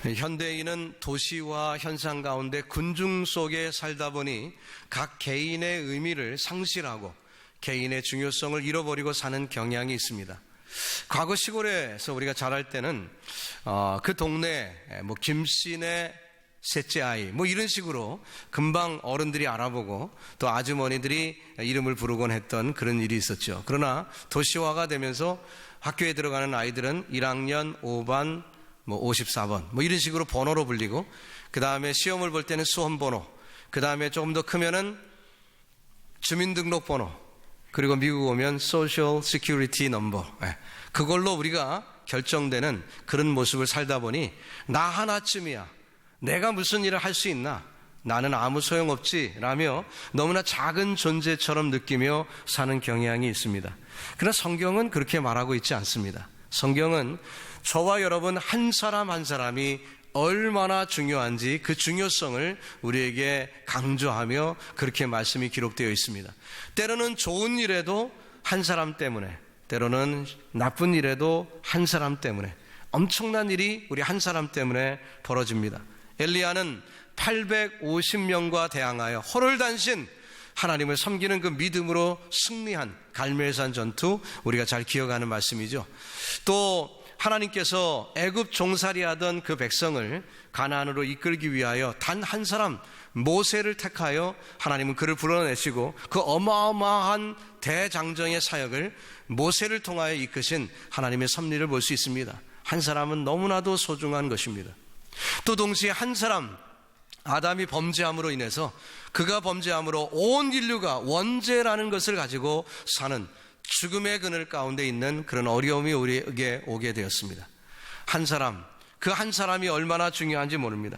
현대인은 도시와 현상 가운데 군중 속에 살다 보니 각 개인의 의미를 상실하고 개인의 중요성을 잃어버리고 사는 경향이 있습니다. 과거 시골에서 우리가 자랄 때는 그 동네 김씨네 셋째 아이 이런 식으로 금방 어른들이 알아보고 또 아주머니들이 이름을 부르곤 했던 그런 일이 있었죠. 그러나 도시화가 되면서 학교에 들어가는 아이들은 1학년 5반 54번 이런 식으로 번호로 불리고, 그 다음에 시험을 볼 때는 수험번호, 그 다음에 조금 더 크면은 주민등록번호, 그리고 미국 오면 Social Security Number, 그걸로 우리가 결정되는 그런 모습을 살다 보니 나 하나쯤이야, 내가 무슨 일을 할 수 있나, 나는 아무 소용없지 라며 너무나 작은 존재처럼 느끼며 사는 경향이 있습니다. 그러나 성경은 그렇게 말하고 있지 않습니다. 성경은 저와 여러분 한 사람 한 사람이 얼마나 중요한지 그 중요성을 우리에게 강조하며 그렇게 말씀이 기록되어 있습니다. 때로는 좋은 일에도 한 사람 때문에, 때로는 나쁜 일에도 한 사람 때문에, 엄청난 일이 우리 한 사람 때문에 벌어집니다. 엘리야는 850명과 대항하여 호롤단신 하나님을 섬기는 그 믿음으로 승리한 갈멜산 전투, 우리가 잘 기억하는 말씀이죠. 또 하나님께서 애굽 종살이하던 그 백성을 가나안으로 이끌기 위하여 단 한 사람 모세를 택하여 하나님은 그를 불러내시고 그 어마어마한 대장정의 사역을 모세를 통하여 이끄신 하나님의 섭리를 볼 수 있습니다. 한 사람은 너무나도 소중한 것입니다. 또 동시에 한 사람, 아담이 범죄함으로 인해서, 그가 범죄함으로 온 인류가 원죄라는 것을 가지고 사는 죽음의 그늘 가운데 있는 그런 어려움이 우리에게 오게 되었습니다. 한 사람, 그 한 사람이 얼마나 중요한지 모릅니다.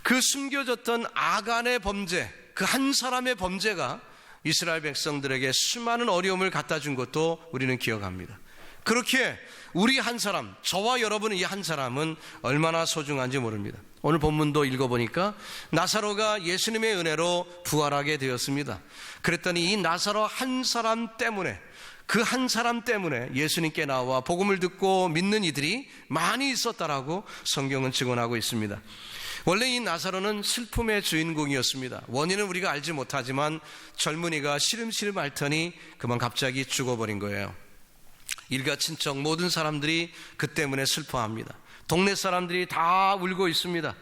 그 숨겨졌던 아간의 범죄, 그 한 사람의 범죄가 이스라엘 백성들에게 수많은 어려움을 갖다 준 것도 우리는 기억합니다. 그렇게 우리 한 사람, 저와 여러분의 이 한 사람은 얼마나 소중한지 모릅니다. 오늘 본문도 읽어보니까 나사로가 예수님의 은혜로 부활하게 되었습니다. 그랬더니 이 나사로 한 사람 때문에, 그 한 사람 때문에 예수님께 나와 복음을 듣고 믿는 이들이 많이 있었다라고 성경은 증언하고 있습니다. 원래 이 나사로는 슬픔의 주인공이었습니다. 원인은 우리가 알지 못하지만 젊은이가 시름시름 앓더니 그만 갑자기 죽어버린 거예요. 일가 친척 모든 사람들이 그 때문에 슬퍼합니다. 동네 사람들이 다 울고 있습니다.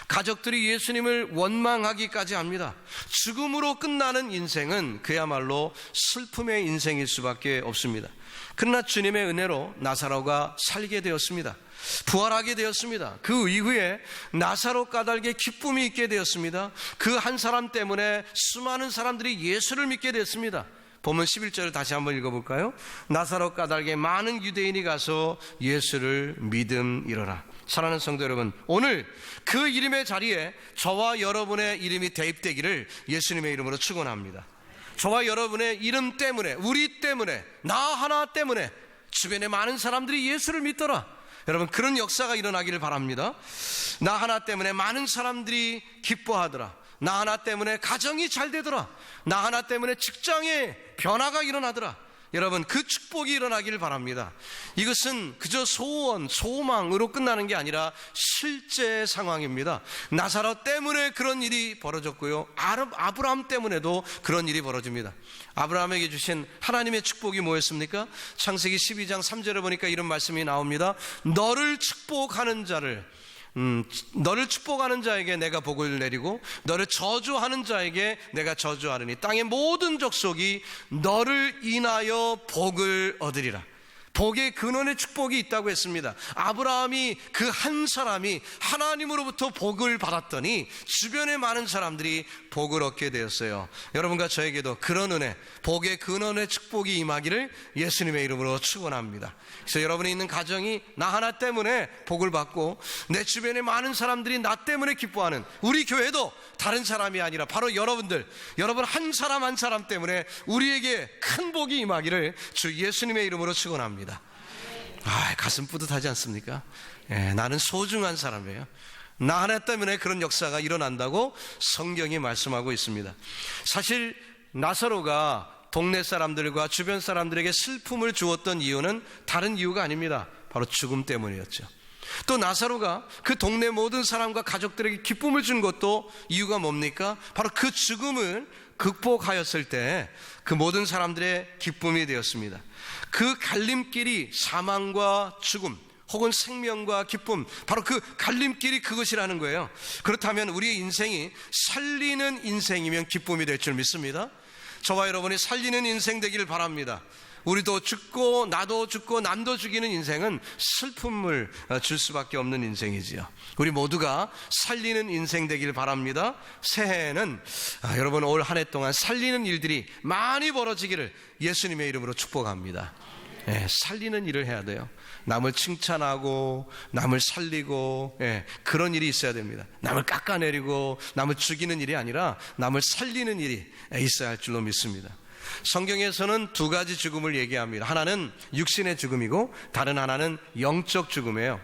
가족들이 예수님을 원망하기까지 합니다. 죽음으로 끝나는 인생은 그야말로 슬픔의 인생일 수밖에 없습니다. 그러나 주님의 은혜로 나사로가 살게 되었습니다. 부활하게 되었습니다. 그 이후에 나사로 까닭에 기쁨이 있게 되었습니다. 그 한 사람 때문에 수많은 사람들이 예수를 믿게 됐습니다. 보면 11절을 다시 한번 읽어볼까요? 나사로 까닭에 많은 유대인이 가서 예수를 믿음이러라. 사랑하는 성도 여러분, 오늘 그 이름의 자리에 저와 여러분의 이름이 대입되기를 예수님의 이름으로 축원합니다. 저와 여러분의 이름 때문에, 우리 때문에, 나 하나 때문에 주변에 많은 사람들이 예수를 믿더라. 여러분, 그런 역사가 일어나기를 바랍니다. 나 하나 때문에 많은 사람들이 기뻐하더라. 나 하나 때문에 가정이 잘 되더라. 나 하나 때문에 직장에 변화가 일어나더라. 여러분, 그 축복이 일어나기를 바랍니다. 이것은 그저 소원, 소망으로 끝나는 게 아니라 실제 상황입니다. 나사로 때문에 그런 일이 벌어졌고요, 아브라함 때문에도 그런 일이 벌어집니다. 아브라함에게 주신 하나님의 축복이 뭐였습니까? 창세기 12장 3절에 보니까 이런 말씀이 나옵니다. 너를 축복하는 자에게 내가 복을 내리고 너를 저주하는 자에게 내가 저주하리니 땅의 모든 족속이 너를 인하여 복을 얻으리라. 복의 근원의 축복이 있다고 했습니다. 아브라함이 그 한 사람이 하나님으로부터 복을 받았더니 주변에 많은 사람들이 복을 얻게 되었어요. 여러분과 저에게도 그런 은혜, 복의 근원의 축복이 임하기를 예수님의 이름으로 축원합니다. 그래서 여러분이 있는 가정이 나 하나 때문에 복을 받고 내 주변에 많은 사람들이 나 때문에 기뻐하는, 우리 교회도 다른 사람이 아니라 바로 여러분 한 사람 한 사람 때문에 우리에게 큰 복이 임하기를 주 예수님의 이름으로 축원합니다. 가슴 뿌듯하지 않습니까? 나는 소중한 사람이에요. 나 하나 때문에 그런 역사가 일어난다고 성경이 말씀하고 있습니다. 사실 나사로가 동네 사람들과 주변 사람들에게 슬픔을 주었던 이유는 다른 이유가 아닙니다. 바로 죽음 때문이었죠. 또 나사로가 그 동네 모든 사람과 가족들에게 기쁨을 준 것도 이유가 뭡니까? 바로 그 죽음을 극복하였을 때 그 모든 사람들의 기쁨이 되었습니다. 그 갈림길이 사망과 죽음 혹은 생명과 기쁨, 바로 그 갈림길이 그것이라는 거예요. 그렇다면 우리의 인생이 살리는 인생이면 기쁨이 될 줄 믿습니다. 저와 여러분이 살리는 인생 되기를 바랍니다. 우리도 죽고 나도 죽고 남도 죽이는 인생은 슬픔을 줄 수밖에 없는 인생이지요. 우리 모두가 살리는 인생 되길 바랍니다. 새해에는 여러분 올 한 해 동안 살리는 일들이 많이 벌어지기를 예수님의 이름으로 축복합니다. 살리는 일을 해야 돼요. 남을 칭찬하고 남을 살리고 그런 일이 있어야 됩니다. 남을 깎아내리고 남을 죽이는 일이 아니라 남을 살리는 일이 있어야 할 줄로 믿습니다. 성경에서는 두 가지 죽음을 얘기합니다. 하나는 육신의 죽음이고 다른 하나는 영적 죽음이에요.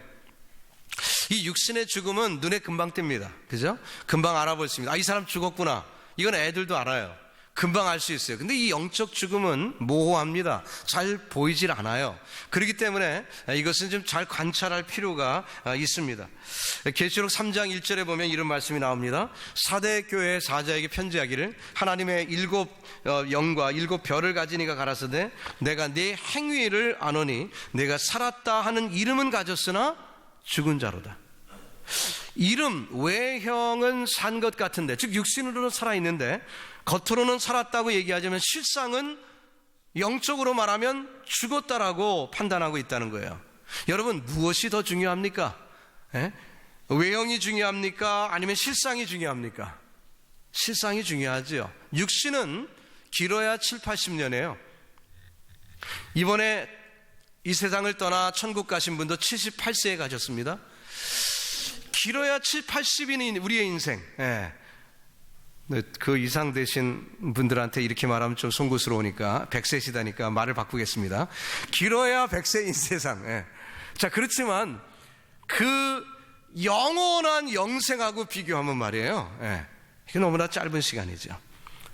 이 육신의 죽음은 눈에 금방 띕니다. 그죠? 금방 알아볼 수 있습니다. 이 사람 죽었구나. 이건 애들도 알아요. 금방 알 수 있어요. 근데 이 영적 죽음은 모호합니다. 잘 보이질 않아요. 그렇기 때문에 이것은 좀 잘 관찰할 필요가 있습니다. 계시록 3장 1절에 보면 이런 말씀이 나옵니다. 사대 교회 사자에게 편지하기를 하나님의 7 영과 7 별을 가진 이가 가라사대 내가 네 행위를 아노니 내가 살았다 하는 이름은 가졌으나 죽은 자로다. 이름, 외형은 산 것 같은데, 즉 육신으로는 살아있는데 겉으로는 살았다고 얘기하자면 실상은 영적으로 말하면 죽었다라고 판단하고 있다는 거예요. 여러분, 무엇이 더 중요합니까? 외형이 중요합니까? 아니면 실상이 중요합니까? 실상이 중요하죠. 육신은 길어야 7, 80년이에요. 이번에 이 세상을 떠나 천국 가신 분도 78세에 가셨습니다. 길어야 7, 80인이 우리의 인생. 그 이상 되신 분들한테 이렇게 말하면 좀 송구스러우니까 100세시다니까 말을 바꾸겠습니다. 길어야 100세인 세상. 자, 그렇지만 그 영원한 영생하고 비교하면 말이에요. 이게 너무나 짧은 시간이죠.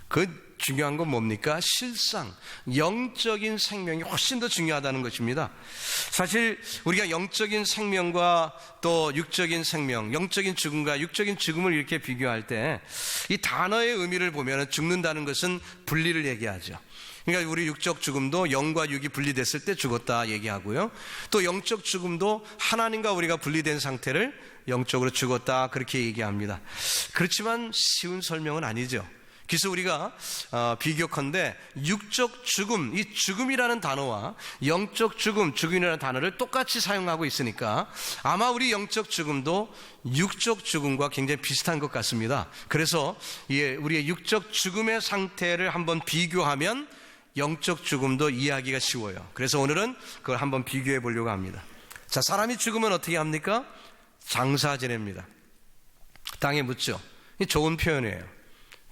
그 중요한 건 뭡니까? 실상, 영적인 생명이 훨씬 더 중요하다는 것입니다. 사실 우리가 영적인 생명과 또 육적인 생명, 영적인 죽음과 육적인 죽음을 이렇게 비교할 때 이 단어의 의미를 보면 죽는다는 것은 분리를 얘기하죠. 그러니까 우리 육적 죽음도 영과 육이 분리됐을 때 죽었다 얘기하고요. 또 영적 죽음도 하나님과 우리가 분리된 상태를 영적으로 죽었다 그렇게 얘기합니다. 그렇지만 쉬운 설명은 아니죠. 그래서 우리가 비교컨대 육적 죽음, 이 죽음이라는 단어와 영적 죽음, 죽음이라는 단어를 똑같이 사용하고 있으니까 아마 우리 영적 죽음도 육적 죽음과 굉장히 비슷한 것 같습니다. 그래서 우리의 육적 죽음의 상태를 한번 비교하면 영적 죽음도 이해하기가 쉬워요. 그래서 오늘은 그걸 한번 비교해 보려고 합니다. 자, 사람이 죽으면 어떻게 합니까? 장사 지냅니다. 땅에 묻죠. 이 좋은 표현이에요.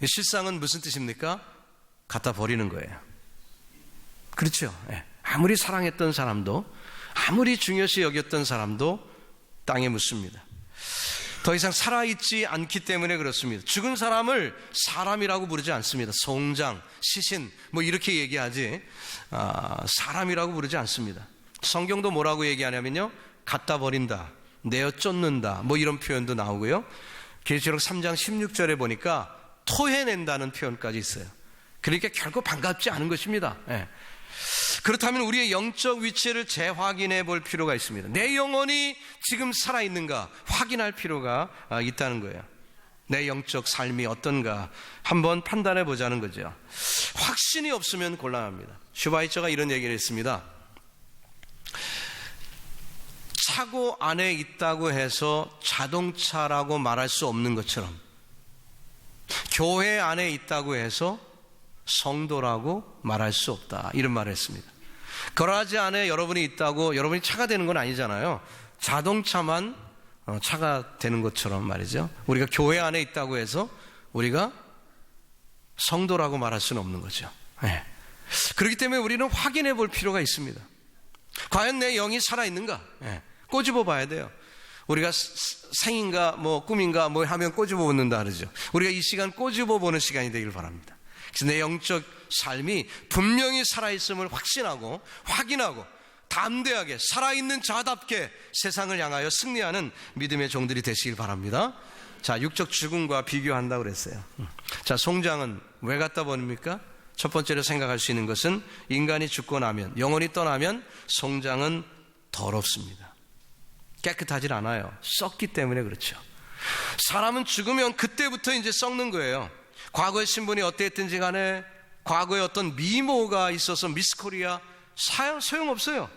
실상은 무슨 뜻입니까? 갖다 버리는 거예요. 그렇죠. 아무리 사랑했던 사람도, 아무리 중요시 여겼던 사람도 땅에 묻습니다. 더 이상 살아있지 않기 때문에 그렇습니다. 죽은 사람을 사람이라고 부르지 않습니다. 송장, 시신 뭐 이렇게 얘기하지 사람이라고 부르지 않습니다. 성경도 뭐라고 얘기하냐면요, 갖다 버린다, 내어 쫓는다 뭐 이런 표현도 나오고요. 계시록 3장 16절에 보니까 토해낸다는 표현까지 있어요. 그러니까 결코 반갑지 않은 것입니다. 그렇다면 우리의 영적 위치를 재확인해 볼 필요가 있습니다. 내 영혼이 지금 살아있는가 확인할 필요가 있다는 거예요. 내 영적 삶이 어떤가 한번 판단해 보자는 거죠. 확신이 없으면 곤란합니다. 슈바이처가 이런 얘기를 했습니다. 차고 안에 있다고 해서 자동차라고 말할 수 없는 것처럼 교회 안에 있다고 해서 성도라고 말할 수 없다, 이런 말을 했습니다. 거라지 안에 여러분이 있다고 여러분이 차가 되는 건 아니잖아요. 자동차만 차가 되는 것처럼 말이죠. 우리가 교회 안에 있다고 해서 우리가 성도라고 말할 수는 없는 거죠. 그렇기 때문에 우리는 확인해 볼 필요가 있습니다. 과연 내 영이 살아있는가? 꼬집어 봐야 돼요. 우리가 생인가 뭐 꿈인가 뭐 하면 꼬집어 보는다 그러죠. 우리가 이 시간 꼬집어 보는 시간이 되길 바랍니다. 그래서 내 영적 삶이 분명히 살아있음을 확신하고 확인하고 담대하게 살아있는 자답게 세상을 향하여 승리하는 믿음의 종들이 되시길 바랍니다. 자, 육적 죽음과 비교한다고 그랬어요. 자, 송장은 왜 갖다 버립니까? 첫 번째로 생각할 수 있는 것은 인간이 죽고 나면, 영혼이 떠나면 송장은 더럽습니다. 깨끗하질 않아요. 썩기 때문에 그렇죠. 사람은 죽으면 그때부터 이제 썩는 거예요. 과거의 신분이 어땠든지 간에 과거에 어떤 미모가 있어서 미스코리아 소용없어요.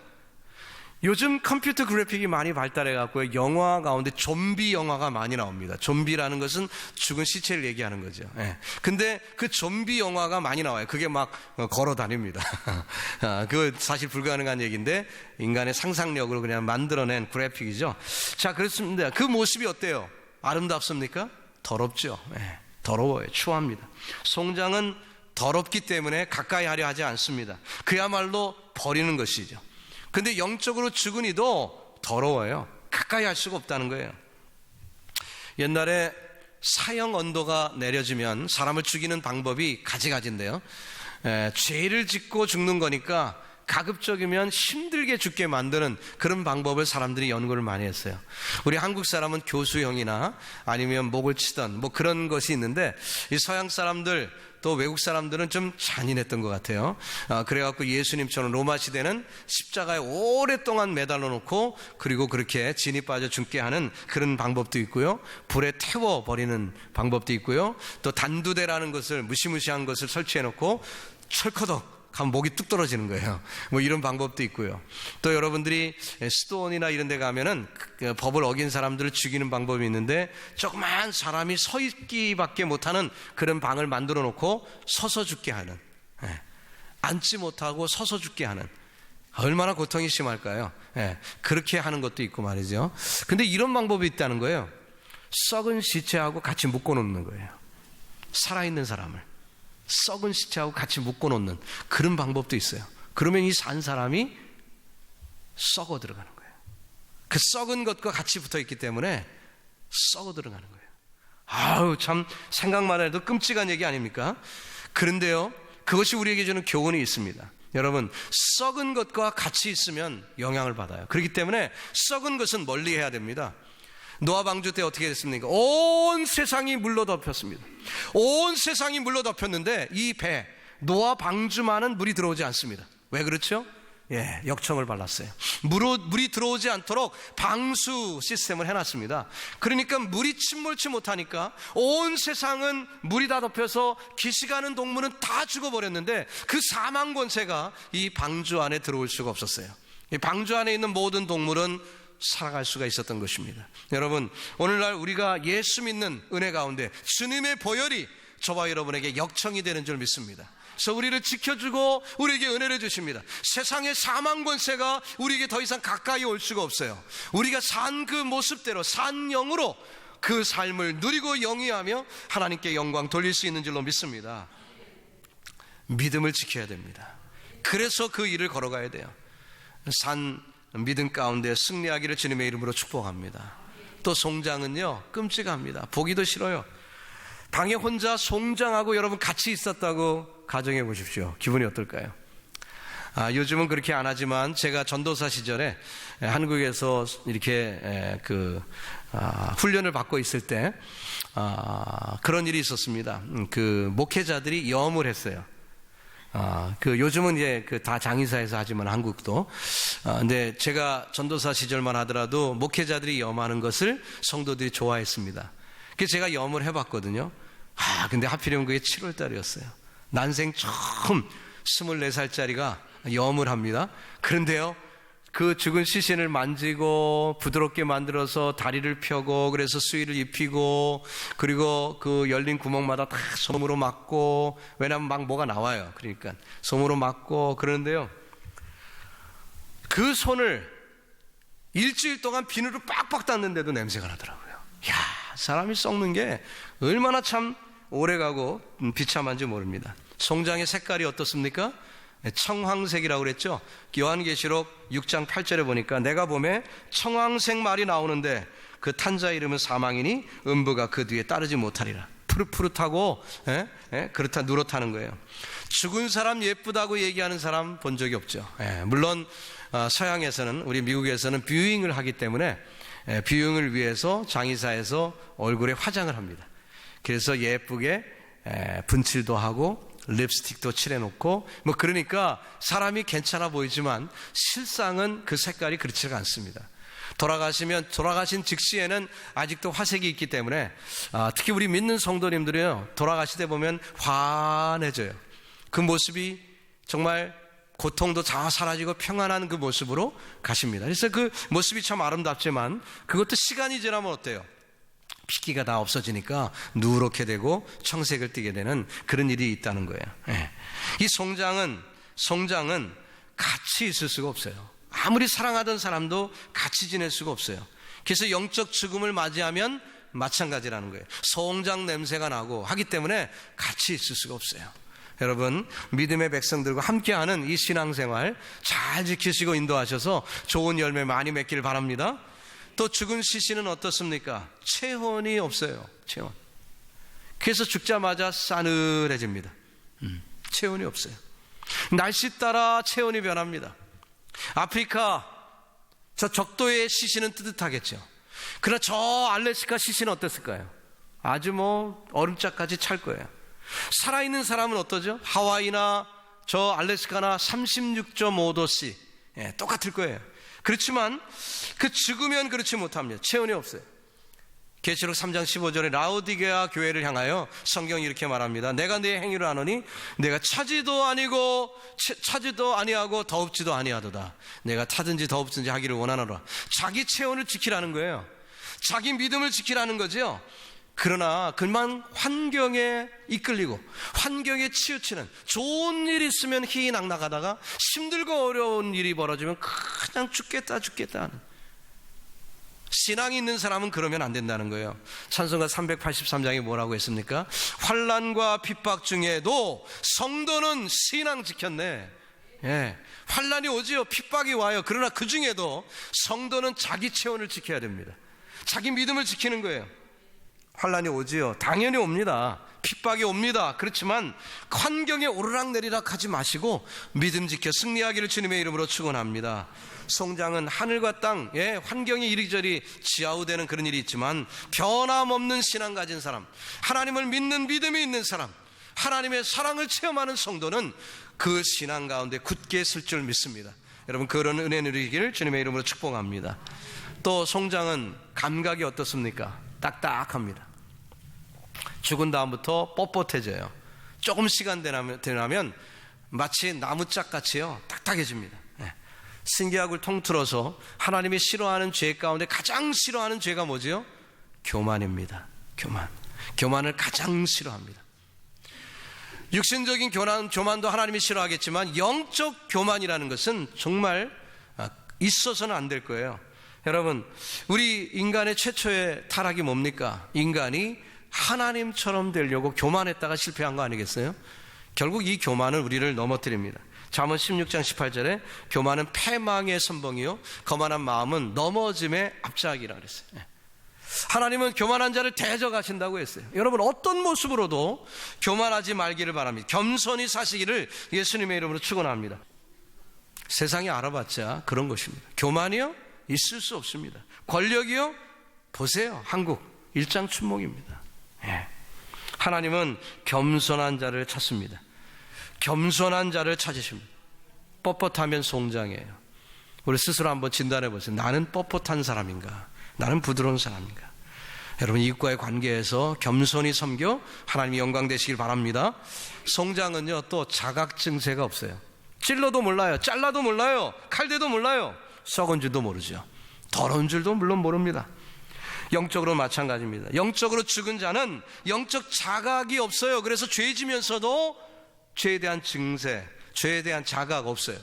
요즘 컴퓨터 그래픽이 많이 발달해 갖고 영화 가운데 좀비 영화가 많이 나옵니다. 좀비라는 것은 죽은 시체를 얘기하는 거죠. 예. 근데 그 좀비 영화가 많이 나와요. 그게 막 걸어 다닙니다. 그거 사실 불가능한 얘기인데 인간의 상상력으로 그냥 만들어낸 그래픽이죠. 자, 그렇습니다. 그 모습이 어때요? 아름답습니까? 더럽죠. 예. 더러워요. 추합니다. 송장은 더럽기 때문에 가까이 하려 하지 않습니다. 그야말로 버리는 것이죠. 근데 영적으로 죽은 이도 더러워요. 가까이 할 수가 없다는 거예요. 옛날에 사형 언도가 내려지면 사람을 죽이는 방법이 가지가지인데요. 죄를 짓고 죽는 거니까 가급적이면 힘들게 죽게 만드는 그런 방법을 사람들이 연구를 많이 했어요. 우리 한국 사람은 교수형이나 아니면 목을 치던 뭐 그런 것이 있는데, 이 서양 사람들 또 외국 사람들은 좀 잔인했던 것 같아요. 그래갖고 예수님처럼 로마 시대는 십자가에 오랫동안 매달려 놓고 그리고 그렇게 진이 빠져 죽게 하는 그런 방법도 있고요. 불에 태워버리는 방법도 있고요. 또 단두대라는 것을, 무시무시한 것을 설치해 놓고 철커덕 하면 목이 뚝 떨어지는 거예요. 뭐 이런 방법도 있고요. 또 여러분들이 수도원이나 이런 데 가면은 그 법을 어긴 사람들을 죽이는 방법이 있는데, 조그만 사람이 서 있기밖에 못하는 그런 방을 만들어 놓고 서서 죽게 하는, 앉지 못하고 서서 죽게 하는, 얼마나 고통이 심할까요? 그렇게 하는 것도 있고 말이죠. 근데 이런 방법이 있다는 거예요. 썩은 시체하고 같이 묶어 놓는 거예요. 살아있는 사람을 썩은 시체하고 같이 묶어놓는 그런 방법도 있어요. 그러면 이 산 사람이 썩어 들어가는 거예요. 그 썩은 것과 같이 붙어있기 때문에 썩어 들어가는 거예요. 아우, 참 생각만 해도 끔찍한 얘기 아닙니까? 그런데요, 그것이 우리에게 주는 교훈이 있습니다. 여러분, 썩은 것과 같이 있으면 영향을 받아요. 그렇기 때문에 썩은 것은 멀리 해야 됩니다. 노아 방주 때 어떻게 됐습니까? 온 세상이 물로 덮였습니다. 온 세상이 물로 덮였는데 이 배, 노아 방주만은 물이 들어오지 않습니다. 왜 그렇죠? 역청을 발랐어요. 물이 들어오지 않도록 방수 시스템을 해놨습니다. 그러니까 물이 침몰치 못하니까 온 세상은 물이 다 덮여서 기시가는 동물은 다 죽어버렸는데 그 사망 권세가 이 방주 안에 들어올 수가 없었어요. 이 방주 안에 있는 모든 동물은 살아갈 수가 있었던 것입니다. 여러분, 오늘날 우리가 예수 믿는 은혜 가운데 주님의 보혈이 저와 여러분에게 역청이 되는 줄 믿습니다. 그래서 우리를 지켜주고 우리에게 은혜를 주십니다. 세상의 사망 권세가 우리에게 더 이상 가까이 올 수가 없어요. 우리가 산 그 모습대로 산 영으로 그 삶을 누리고 영위하며 하나님께 영광 돌릴 수 있는 줄로 믿습니다. 믿음을 지켜야 됩니다. 그래서 그 일을 걸어가야 돼요. 산 믿음 가운데 승리하기를 주님의 이름으로 축복합니다. 또 송장은요, 끔찍합니다. 보기도 싫어요. 방에 혼자 송장하고 여러분 같이 있었다고 가정해 보십시오. 기분이 어떨까요? 요즘은 그렇게 안 하지만 제가 전도사 시절에 한국에서 이렇게 훈련을 받고 있을 때 그런 일이 있었습니다. 그 목회자들이 염을 했어요. 요즘은 이제 다 장의사에서 하지만 한국도. 근데 제가 전도사 시절만 하더라도 목회자들이 염하는 것을 성도들이 좋아했습니다. 그래서 제가 염을 해봤거든요. 근데 하필이면 그게 7월 달이었어요. 난생 처음 24살짜리가 염을 합니다. 그런데요, 그 죽은 시신을 만지고 부드럽게 만들어서 다리를 펴고 그래서 수의를 입히고 그리고 그 열린 구멍마다 다 솜으로 막고, 왜냐하면 막 뭐가 나와요. 그러니까 솜으로 막고 그러는데요, 그 손을 일주일 동안 비누로 빡빡 닦는데도 냄새가 나더라고요. 사람이 썩는 게 얼마나 참 오래가고 비참한지 모릅니다. 송장의 색깔이 어떻습니까? 청황색이라고 그랬죠. 요한계시록 6장 8절에 보니까 내가 봄에 청황색 말이 나오는데 그 탄자 이름은 사망이니 음부가 그 뒤에 따르지 못하리라. 푸릇푸릇하고 그렇다 누렇다는 거예요. 죽은 사람 예쁘다고 얘기하는 사람 본 적이 없죠. 물론 서양에서는, 우리 미국에서는 뷰잉을 하기 때문에 뷰잉을 위해서 장의사에서 얼굴에 화장을 합니다. 그래서 예쁘게 분칠도 하고 립스틱도 칠해놓고 그러니까 사람이 괜찮아 보이지만 실상은 그 색깔이 그렇지가 않습니다. 돌아가신 즉시에는 아직도 화색이 있기 때문에 특히 우리 믿는 성도님들이요, 돌아가실 때 보면 환해져요. 그 모습이 정말 고통도 다 사라지고 평안한 그 모습으로 가십니다. 그래서 그 모습이 참 아름답지만 그것도 시간이 지나면 어때요? 핏기가 다 없어지니까 누렇게 되고 청색을 띠게 되는 그런 일이 있다는 거예요. 이 송장은 같이 있을 수가 없어요. 아무리 사랑하던 사람도 같이 지낼 수가 없어요. 그래서 영적 죽음을 맞이하면 마찬가지라는 거예요. 송장 냄새가 나고 하기 때문에 같이 있을 수가 없어요. 여러분, 믿음의 백성들과 함께하는 이 신앙생활 잘 지키시고 인도하셔서 좋은 열매 많이 맺기를 바랍니다. 또 죽은 시신은 어떻습니까? 체온이 없어요. 체온. 그래서 죽자마자 싸늘해집니다. 체온이 없어요. 날씨 따라 체온이 변합니다. 아프리카 저 적도의 시신은 뜨뜻하겠죠. 그러나 저 알래스카 시신은 어땠을까요? 아주 얼음짝까지 찰 거예요. 살아있는 사람은 어떠죠? 하와이나 저 알래스카나 36.5도씨 똑같을 거예요. 그렇지만 그 죽으면 그렇지 못합니다. 체온이 없어요. 계시록 3장 15절에 라오디게아 교회를 향하여 성경이 이렇게 말합니다. 내가 네 행위를 아노니 내가 차지도 아니하고 더웁지도 아니하도다. 내가 타든지 더웁든지 하기를 원하노라. 자기 체온을 지키라는 거예요. 자기 믿음을 지키라는 거죠. 그러나 그만 환경에 이끌리고 환경에 치우치는, 좋은 일이 있으면 희희낙낙하다가 힘들고 어려운 일이 벌어지면 그냥 죽겠다 하는, 신앙이 있는 사람은 그러면 안 된다는 거예요. 찬송가 383장에 뭐라고 했습니까? 환난과 핍박 중에도 성도는 신앙 지켰네. 환난이 오지요. 핍박이 와요. 그러나 그 중에도 성도는 자기 체온을 지켜야 됩니다. 자기 믿음을 지키는 거예요. 환난이 오지요. 당연히 옵니다. 핍박이 옵니다. 그렇지만 환경에 오르락내리락 하지 마시고 믿음 지켜 승리하기를 주님의 이름으로 축원합니다. 송장은 하늘과 땅, 환경이 이리저리 좌우되는 그런 일이 있지만 변함없는 신앙 가진 사람, 하나님을 믿는 믿음이 있는 사람, 하나님의 사랑을 체험하는 성도는 그 신앙 가운데 굳게 설 줄 믿습니다. 여러분, 그런 은혜 누리기를 주님의 이름으로 축복합니다. 또 송장은 감각이 어떻습니까? 딱딱합니다. 죽은 다음부터 뻣뻣해져요. 조금 시간 지나면 마치 나무짝같이요 딱딱해집니다. 신기약을 통틀어서 하나님이 싫어하는 죄 가운데 가장 싫어하는 죄가 뭐지요? 교만입니다. 교만을 가장 싫어합니다. 육신적인 교만도 하나님이 싫어하겠지만 영적 교만이라는 것은 정말 있어서는 안 될 거예요. 여러분, 우리 인간의 최초의 타락이 뭡니까? 인간이 하나님처럼 되려고 교만했다가 실패한 거 아니겠어요? 결국 이 교만은 우리를 넘어뜨립니다. 잠언 16장 18절에 교만은 패망의 선봉이요 거만한 마음은 넘어짐의 앞장이라고 그랬어요. 하나님은 교만한 자를 대적하신다고 했어요. 여러분, 어떤 모습으로도 교만하지 말기를 바랍니다. 겸손히 사시기를 예수님의 이름으로 축원합니다. 세상이 알아봤자 그런 것입니다. 교만이요? 있을 수 없습니다. 권력이요? 보세요. 한국 일장춘몽입니다. 하나님은 겸손한 자를 찾습니다. 겸손한 자를 찾으십니다. 뻣뻣하면 송장이에요. 우리 스스로 한번 진단해 보세요. 나는 뻣뻣한 사람인가? 나는 부드러운 사람인가? 여러분, 이웃과의 관계에서 겸손히 섬겨 하나님이 영광 되시길 바랍니다. 송장은요, 또 자각 증세가 없어요. 찔러도 몰라요. 잘라도 몰라요. 칼대도 몰라요. 썩은 줄도 모르죠. 더러운 줄도 물론 모릅니다. 영적으로 마찬가지입니다. 영적으로 죽은 자는 영적 자각이 없어요. 그래서 죄 지면서도 죄에 대한 증세, 죄에 대한 자각 없어요.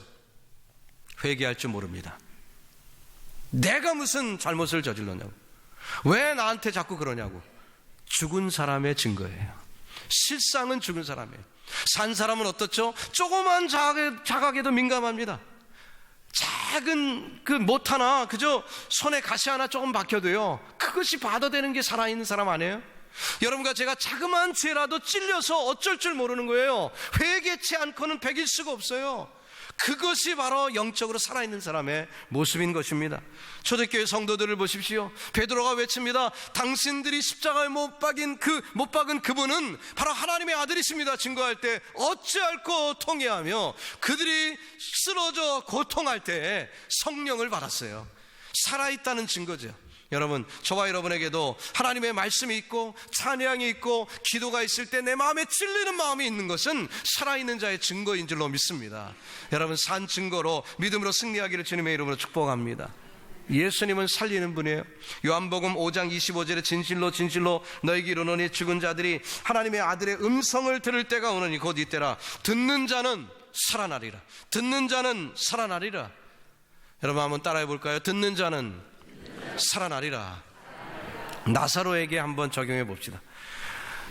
회개할 줄 모릅니다. 내가 무슨 잘못을 저질렀냐고, 왜 나한테 자꾸 그러냐고. 죽은 사람의 증거예요. 실상은 죽은 사람이에요. 산 사람은 어떻죠? 조그만 자각에도 민감합니다. 작은 그 못 하나, 그저 손에 가시 하나 조금 박혀도요, 그것이 받아대는 게 살아있는 사람 아니에요? 여러분과 제가 자그마한 죄라도 찔려서 어쩔 줄 모르는 거예요. 회개치 않고는 배길 수가 없어요. 그것이 바로 영적으로 살아있는 사람의 모습인 것입니다. 초대교회 성도들을 보십시오. 베드로가 외칩니다. 당신들이 십자가에 못 박은 그분은 바로 하나님의 아들이십니다. 증거할 때 어찌할꼬 통회하며 그들이 쓰러져 고통할 때 성령을 받았어요. 살아있다는 증거죠. 여러분, 저와 여러분에게도 하나님의 말씀이 있고 찬양이 있고 기도가 있을 때 내 마음에 찔리는 마음이 있는 것은 살아있는 자의 증거인 줄로 믿습니다. 여러분, 산 증거로 믿음으로 승리하기를 주님의 이름으로 축복합니다. 예수님은 살리는 분이에요. 요한복음 5장 25절에 진실로 진실로 너희에게 이르노니 죽은 자들이 하나님의 아들의 음성을 들을 때가 오느니 곧 이때라. 듣는 자는 살아나리라. 듣는 자는 살아나리라. 여러분, 한번 따라해 볼까요? 듣는 자는 살아나리라. 나사로에게 한번 적용해 봅시다.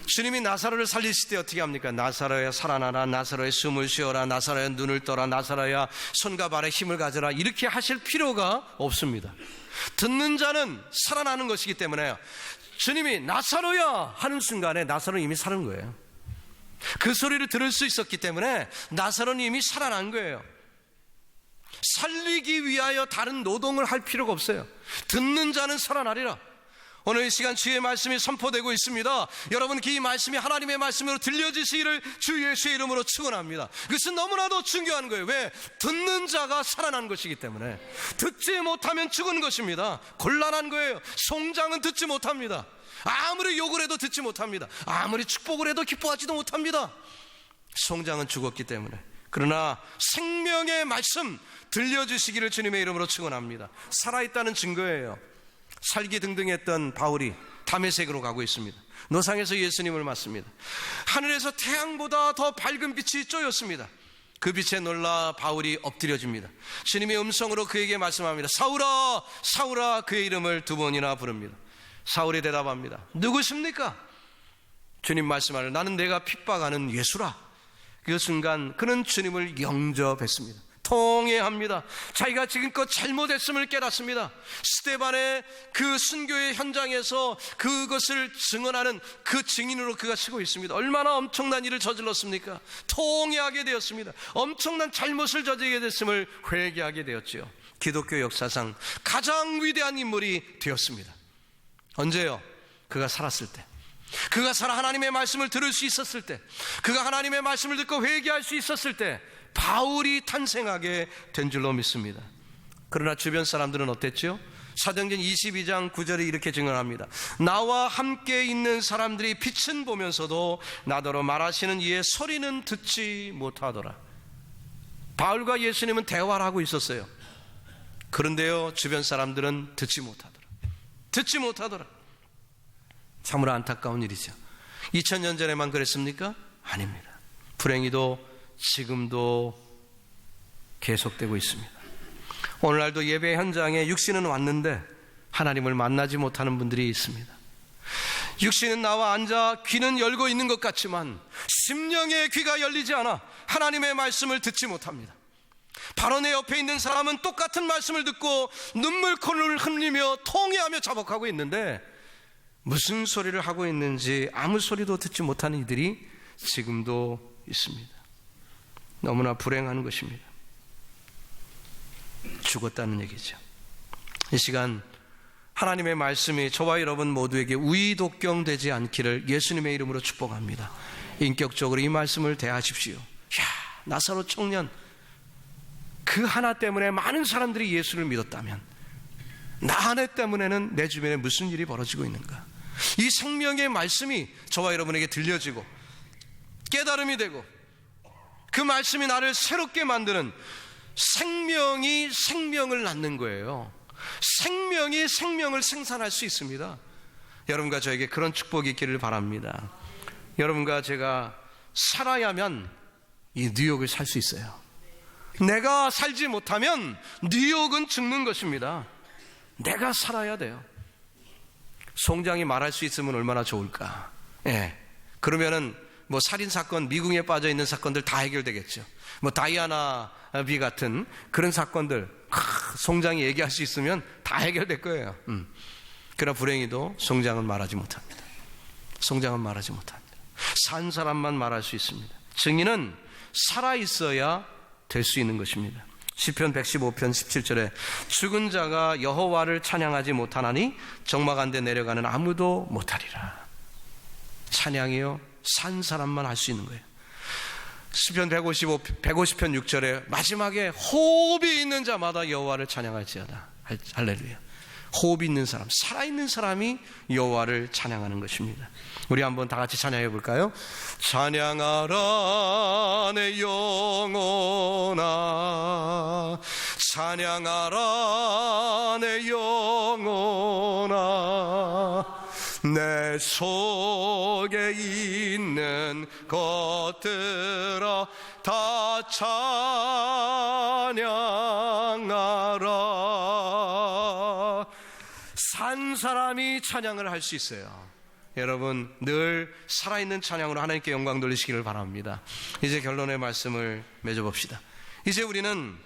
주님이 나사로를 살리실 때 어떻게 합니까? 나사로야 살아나라, 나사로야 숨을 쉬어라, 나사로야 눈을 떠라, 나사로야 손과 발에 힘을 가져라, 이렇게 하실 필요가 없습니다. 듣는 자는 살아나는 것이기 때문에 주님이 나사로야 하는 순간에 나사로는 이미 사는 거예요. 그 소리를 들을 수 있었기 때문에 나사로는 이미 살아난 거예요. 살리기 위하여 다른 노동을 할 필요가 없어요. 듣는 자는 살아나리라. 오늘 이 시간 주의 말씀이 선포되고 있습니다. 여러분, 이 말씀이 하나님의 말씀으로 들려지시기를 주 예수의 이름으로 축원합니다. 그것은 너무나도 중요한 거예요. 왜? 듣는 자가 살아난 것이기 때문에. 듣지 못하면 죽은 것입니다. 곤란한 거예요. 송장은 듣지 못합니다. 아무리 욕을 해도 듣지 못합니다. 아무리 축복을 해도 기뻐하지도 못합니다. 송장은 죽었기 때문에. 그러나 생명의 말씀 들려주시기를 주님의 이름으로 축원합니다. 살아있다는 증거예요. 살기 등등했던 바울이 다메섹으로 가고 있습니다. 노상에서 예수님을 맞습니다. 하늘에서 태양보다 더 밝은 빛이 쬐었습니다. 그 빛에 놀라 바울이 엎드려집니다. 주님의 음성으로 그에게 말씀합니다. 사울아, 사울아. 그의 이름을 2번이나 부릅니다. 사울이 대답합니다. 누구십니까? 주님 말씀하려 나는 내가 핍박하는 예수라. 그 순간 그는 주님을 영접했습니다. 통회합니다. 자기가 지금껏 잘못했음을 깨닫습니다. 스데반의 그 순교의 현장에서 그것을 증언하는 그 증인으로 그가 서고 있습니다. 얼마나 엄청난 일을 저질렀습니까? 통회하게 되었습니다. 엄청난 잘못을 저지르게 됐음을 회개하게 되었지요. 기독교 역사상 가장 위대한 인물이 되었습니다. 언제요? 그가 살았을 때. 그가 살아 하나님의 말씀을 들을 수 있었을 때, 그가 하나님의 말씀을 듣고 회개할 수 있었을 때 바울이 탄생하게 된 줄로 믿습니다. 그러나 주변 사람들은 어땠죠? 사도행전 22장 9절에 이렇게 증언합니다. 나와 함께 있는 사람들이 빛은 보면서도 나더러 말하시는 이의 소리는 듣지 못하더라. 바울과 예수님은 대화를 하고 있었어요. 그런데요, 주변 사람들은 듣지 못하더라. 참으로 안타까운 일이죠. 2000년 전에만 그랬습니까? 아닙니다. 불행히도 지금도 계속되고 있습니다. 오늘날도 예배 현장에 육신은 왔는데 하나님을 만나지 못하는 분들이 있습니다. 육신은 나와 앉아 귀는 열고 있는 것 같지만 심령의 귀가 열리지 않아 하나님의 말씀을 듣지 못합니다. 바로 내 옆에 있는 사람은 똑같은 말씀을 듣고 눈물코를 흘리며 통회하며 자복하고 있는데 무슨 소리를 하고 있는지 아무 소리도 듣지 못하는 이들이 지금도 있습니다. 너무나 불행한 것입니다. 죽었다는 얘기죠. 이 시간 하나님의 말씀이 저와 여러분 모두에게 우이독경되지 않기를 예수님의 이름으로 축복합니다. 인격적으로 이 말씀을 대하십시오. 나사로 청년, 그 하나 때문에 많은 사람들이 예수를 믿었다면 나 하나 때문에는 내 주변에 무슨 일이 벌어지고 있는가? 이 생명의 말씀이 저와 여러분에게 들려지고 깨달음이 되고 그 말씀이 나를 새롭게 만드는, 생명이 생명을 낳는 거예요. 생명이 생명을 생산할 수 있습니다. 여러분과 저에게 그런 축복이 있기를 바랍니다. 여러분과 제가 살아야만 이 뉴욕을 살 수 있어요. 내가 살지 못하면 뉴욕은 죽는 것입니다. 내가 살아야 돼요. 송장이 말할 수 있으면 얼마나 좋을까. 그러면은 뭐 살인사건, 미궁에 빠져있는 사건들 다 해결되겠죠. 뭐 다이아나 비 같은 그런 사건들 송장이 얘기할 수 있으면 다 해결될 거예요. 그러나 불행히도 송장은 말하지 못합니다. 송장은 말하지 못합니다. 산 사람만 말할 수 있습니다. 증인은 살아있어야 될 수 있는 것입니다. 시편 115편 17절에 죽은 자가 여호와를 찬양하지 못하나니 적막한 데 내려가는 아무도 못하리라. 찬양이요, 산 사람만 할 수 있는 거예요. 시편 150편 6절에 마지막에 호흡이 있는 자마다 여호와를 찬양할지어다. 할렐루야. 호흡이 있는 사람, 살아있는 사람이 여호와를 찬양하는 것입니다. 우리 한번 다 같이 찬양해 볼까요? 찬양하라 내 영혼아, 찬양하라 내 영혼아, 내 속에 있는 것들아 다 찬양하라. 산 사람이 찬양을 할 수 있어요. 여러분, 늘 살아있는 찬양으로 하나님께 영광 돌리시기를 바랍니다. 이제 결론의 말씀을 맺어봅시다. 이제 우리는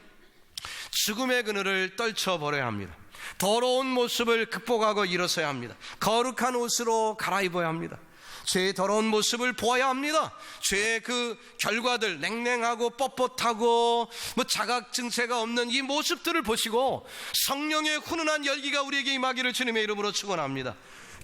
죽음의 그늘을 떨쳐버려야 합니다. 더러운 모습을 극복하고 일어서야 합니다. 거룩한 옷으로 갈아입어야 합니다. 죄의 더러운 모습을 보아야 합니다. 죄의 그 결과들, 냉랭하고 뻣뻣하고 자각 증세가 없는 이 모습들을 보시고 성령의 훈훈한 열기가 우리에게 임하기를 주님의 이름으로 축원합니다.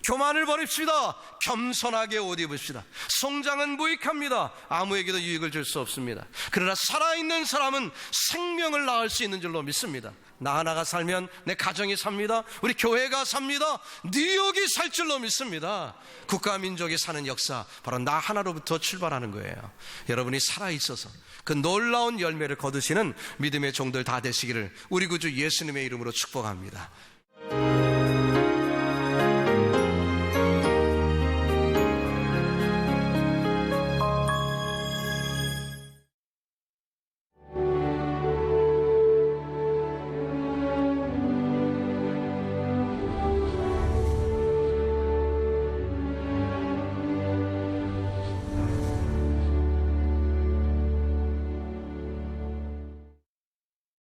교만을 버립시다. 겸손하게 옷 입읍시다. 송장은 무익합니다. 아무에게도 유익을 줄 수 없습니다. 그러나 살아있는 사람은 생명을 낳을 수 있는 줄로 믿습니다. 나 하나가 살면 내 가정이 삽니다. 우리 교회가 삽니다. 뉴욕이 살 줄로 믿습니다. 국가 민족이 사는 역사, 바로 나 하나로부터 출발하는 거예요. 여러분이 살아있어서 그 놀라운 열매를 거두시는 믿음의 종들 다 되시기를 우리 구주 예수님의 이름으로 축복합니다.